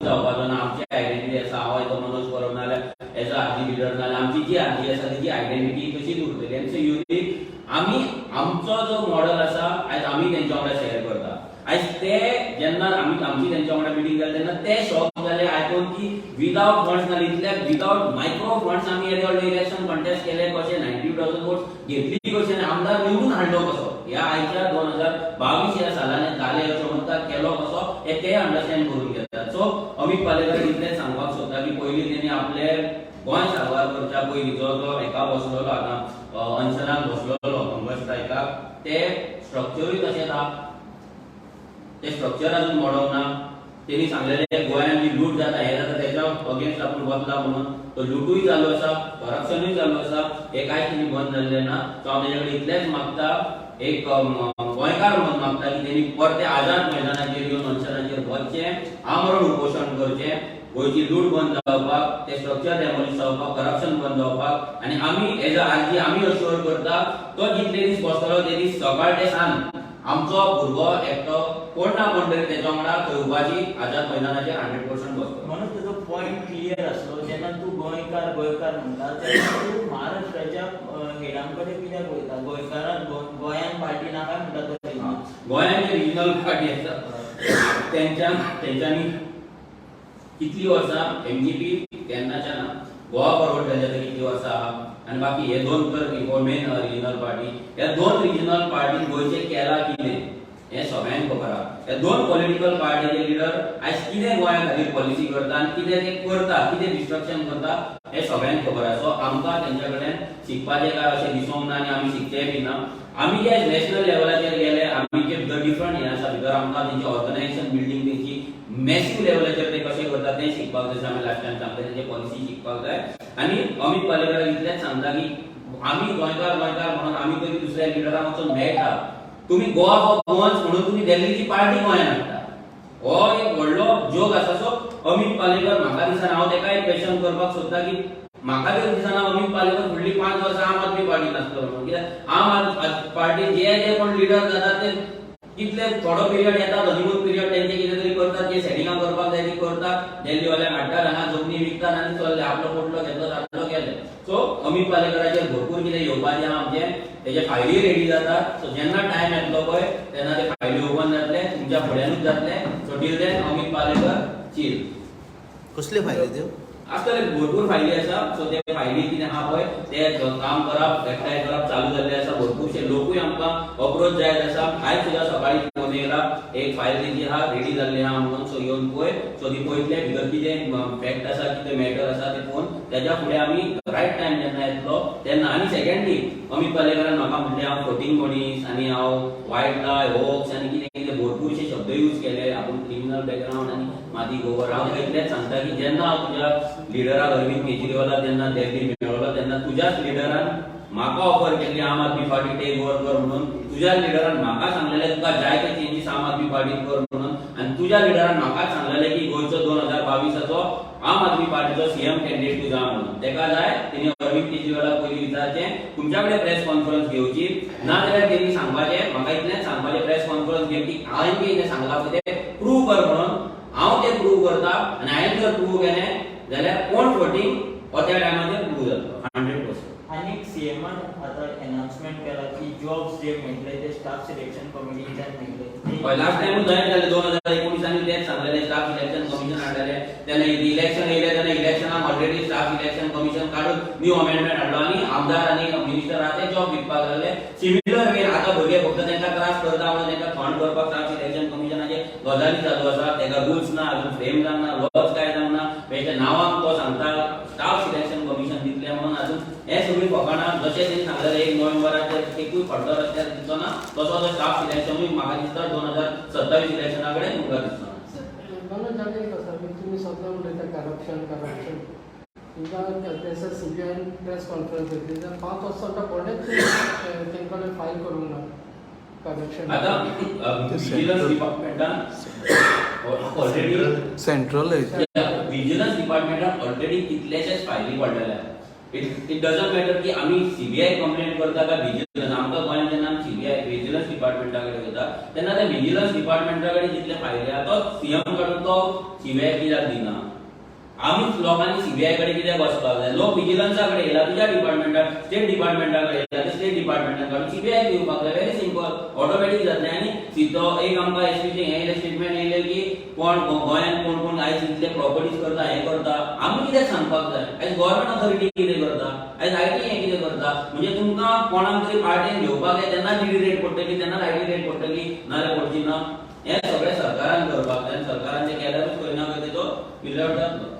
जावपाचो ना, आमची आयडेंटिटी आसा, हांव येतो मनोज परब नाल्यार एज अ आरजी लिडर नाल्यार आमची जी आरजी आसा तेजी आयडेंटिटी तशीच उरतली आनी सो युनीक आमी आमचो जो मॉडल आसा आयज आमी तेंच्या वांगडा शेअर करता. आयज ते जेन्ना आमची तेंच्या वांगडा मिटींग जाली तेन्ना ते शॉक जाले आयकून की विदाउट फंड्स ना इतल्या विदाउट मायक्रो फंड्स आमी येदे व्हडले इलेक्शन कॉन्टेस्ट केले कशे 90,000 वोट्स घेतली कशे आनी आमदार निवडून हाडलो कसो ह्या आयच्या 2022 ह्या सालान जाले अशें म्हणटा केलो कसो हे ते अंडरस्टँड करून घेतात. सो अमित पालेकर इतलें सांगपाक सोदता की पयलीं तेणी आपले गोंय सारवार करच्या पयलीं जो एका बसलेलो आतां अनशनाक बसलेलो हंगर स्ट्रायकाक ते स्ट्रक्चरूय तशेंच आहा, ते स्ट्रक्चर अजून मोडोवंक ना. तेणी सांगलेले गोंयांत जी लूट जाता हे जाता तेच्या अगेन्स्ट आपूण वतला म्हणून तो लुटूय चालू आसा, करप्शनूय चालू आसा, हे कांयच तेणी बंद जाल्लें ना. सो हांव तेजे कडेन इतलेंच मागता एक गोंयकार म्हणून मागता की तेणी परते आझाद मैदानाचेर येवन अनशनाचेर वचचें, आमरण उपोशण करचें, गोंयची लूट बंद जावपाक, ते स्ट्रक्चर डॅमोलिश जावपाक, करप्शन बंद जावपाक आनी आमी एज अ आरजी आमी अश्योर करता तो जितले दीस बसतलो ते दीस सकाळ ते सांज आमचो भुरगो एकटो कोण ना कोण तरी तेच्या वांगडा थंय उभाची आझाद मैदानाचेर 100% बसतलो. म्हणून तुजो पॉयंट क्लियर आसलो जेन्ना तूं गोंयकार म्हणटा तेन्ना तूं महाराष्ट्राच्या हेडांकडे कित्याक वयता? गोंयांत पार्टी नाका म्हणटा तो गोंयांत जे रिजनल पार्टी आसा तेंच्यांनी कितली वर्सां एमजीपी तेन्नाच्या ना गोवा फॉरवर्ड जाल्ले ते कितली वर्सां आहा आनी बाकी हे दोन तर मेन रिजनल पार्टी ह्या दोन रिजनल पार्टीन गोंयचें केलां कितें हें सगळ्यांक खबर आहा. ह्या दोन पॉलिटिकल पार्टीचे लिडर आयज कितें गोंया खातीर पॉलिसी करता आनी कितें ते करता, कितें डिस्ट्रक्शन करता हें सगळ्यांक खबर आहा. सो आमकां तेंच्या कडेन शिकपाचें काय अशें दिसूंक ना आनी आमी शिकचेंय बी ना. आमी जे नॅशनल लेवलाचेर गेले आमी जे डिफरंट हें आसा भितर आमकां तेंची ऑर्गनायझेशन बिल्डींग तेंची मॅसिव्ह लेवलाचेर ते कशें करता तें शिकपाक जाय. आमी लास्टान सांगता तेंचे पॉलिसी शिकपाक जाय आनी अमित पालेकराक इतलेंच सांगता की आमी गोंयकार म्हणून आमी तरी दुसऱ्या लिडरांक वचून मेळटा. तुमी गोवा फॉर गोवन्स म्हणून तुमी दिल्लीची पार्टी गोंयांत हाडटा, हो एक व्हडलो जोक आसा. सो अमित पालेकर म्हाका दिसना हांव तेका एक क्वेश्चन करपाक सोदता की म्हाका तर दिसना अमित पालेकर फुडलीं 5 वर्सां आम आदमी पार्टीन आसतलो म्हणून. कित्याक आम आदमी पार्टीन जे कोण लिडर जातात ते कितले थोडो पिरियड येता हनीमून पिरियड तेंचे कितें तरी करतात, जे सेटिंगां करपाक जाय ती करतात, दिल्लीवाले हाडटात हांगा जमनी विकतात आनी चल्ले आपलो पोटलो घेतलो ताटलो केले. सो अमित पालेकराचेर भरपूर कितें येवपाचें आहा आमचें, तेजे फायली रेडी जातात. सो जेन्ना टायम येतलो पळय तेन्ना ते फायली ओपन जातले, तुमच्या फुड्यानूच जातले. So till then Amit Palekar chill. कसले फायले त्यो आजकाल भरपूर फायली आसा. सो ते फायली कितें आहा पळय ते काम करप एकठांय करप चालू जाल्लें आसा. भरपूरशे लोकूय आमकां अप्रोच जायत आसा. आयज सुद्दां सकाळीं फोन येयला एक फायल तेंची आहा रेडी जाल्ली आहा म्हणून. सो येवन पळय. सो ती पळयतले भितर कितें फॅक्ट आसा कितें मॅटर आसा ते पळोवन तेच्या फुडें आमी रायट टायम जेन्ना येतलो तेन्ना. आनी सेकंडली अमित पालेकरान म्हाका म्हणलें हांव फ्लोटींग मनीस आनी हांव वायट लाय होक्स आनी कितें कितें भरपूरशे शब्द यूज केले. आपूण क्रिमिनल बॅकग्रावंड आनी मादी गोवर. हांव तेका इतलेंच सांगता की जेन्ना हांव तुज्या लिडराक अरविंद केजरीवालाक जेन्ना दिल्ली मेळ्ळो तेन्ना तुज्याच लिडरान म्हाका ऑफर केल्ली आम आदमी पार्टी टेक ओव्हर कर म्हणून. तुज्या लिडरान म्हाका सांगलेलें तुका जाय ते चेंजीस आम आदमी पार्टीन कर म्हणून. आनी तुज्या लिडरान म्हाकाच सांगलेलें की गोंयचो 2022 आम आदमी पार्टीचो सीएम कॅन्डिडेट तूं जा म्हणून. तेका जाय तेणी अरविंद केजरीवालाक पयलीं विचारचें तुमच्या कडेन प्रेस कॉन्फरन्स घेवची नाजाल्यार तेणी सांगपाचें म्हाका इतलेंच सांगपाचें प्रेस कॉन्फरन्स घे की हांवें कितें सांगलां पळय तें प्रूव कर म्हणून. हांव तें प्रूव करता आनी हांवें जर प्रूव केलें जाल्यार कोण फ्लोटींग हो त्या टायमाचेर प्रूव जातलो 100%. आनी सीएमान आतां अनाउन्समेंट केला की जॉब्स जे मेळटले ते स्टाफ सिलेक्शन कमिटीच्यान मेळटले. लास्ट टाइम जायत जालें 2019 तेच सांगलेलें स्टाफ सिलेक्शन कमिशन हाडलेलें. तेन्ना इलेक्शन येयलें तेन्ना इलेक्शनाक ऑलरेडी स्टाफ सिलेक्शन कमिशन काडून न्यू अमेंडमेंट हाडलो आनी आमदार आनी मिनिस्टर आहा ते जॉब विकपाक लागले. सिमिलर वेन आतां भुरगे फक्त तांकां त्रास करता म्हणून तांकां फंड करपाक स्टाफ सिलेक्शन कमिशनाचे गजाली चालू आसा. ताका रूल्स ना, अजून फ्रेम जावना, लॉज काय जावना. तेच्या नांवान तो सांगता स्टाफ सिलेक्शन कमिशन दितलें म्हणून अजून हे सगळीं फकाणां. जशें तेणी सांगलेलें 1 नोव्हेंबराचेर एकूय खड्डो रस्त्यार दिसचो ना तसो तो स्टाफ सिलेक्शनूय म्हाका दिसता 2027 इलेक्शना कडेन मुखार दिसचो ना. मनोज जालें कसो की तुमी सगळें उलयता करप्शन तुमकां तेसर CBI प्रेस कॉन्फरन्स घेतली जाल्यार 5 वर्सां कोणेच तेंकां फायल करूंक ना करप्शन. आतां विजिलन्स डिपार्टमेंटान ऑलरेडी सेंट्रल विजिलन्स डिपार्टमेंटान ऑलरेडी कितलेशेच फायली पडलेले. इट डजंट मॅटर की आम्ही सीबीआय कंप्लेंट करता काय विजिलन्स. आमकां गोंयांत जेन्ना आमी सीबीआय विजिलन्स डिपार्टमेंटा कडेन वयता तेन्ना त्या विजिलन्स डिपार्टमेंटा कडेन जितले फायले आहा तो सीएम कडून तो सीबीआय कित्याक दिना. आमीच लोकांनी सीबीआय कडे कित्याक वचपाक जाय. लोक विजिलन्सा कडेन येयला तुज्या डिपार्टमेंटाक स्टेट डिपार्टमेंटा कडेन येयला स्टेट डिपार्टमेंटान काडून सीबीआय दिवपाक जाय. व्हेरी सिंपल ऑटोमॅटीक जातलें. आनी सिधो एक आमकां एसपीचें हें येयलें स्टेटमेंट येयलें की कोण गोंयांत कोण कोण आयज इतले प्रॉपर्टीज करता हें करता. आमी कित्याक सांगपाक जाय. आयज गव्हर्नमेंट ऑथॉरिटी कितें करता. आयज आयटी हें कितें करता. म्हणजे तुमकां कोणाक तरी पार्टेन घेवपाक जाय तेन्ना जीडी रेट पडटली तेन्ना आयटी रेट पडटली नाल्यार पडची ना. हें सगळें सरकारान करपाक जाय. सरकारान जें केल्यारूच खंय ना खंय तेजो विल्हेवाट जातलो.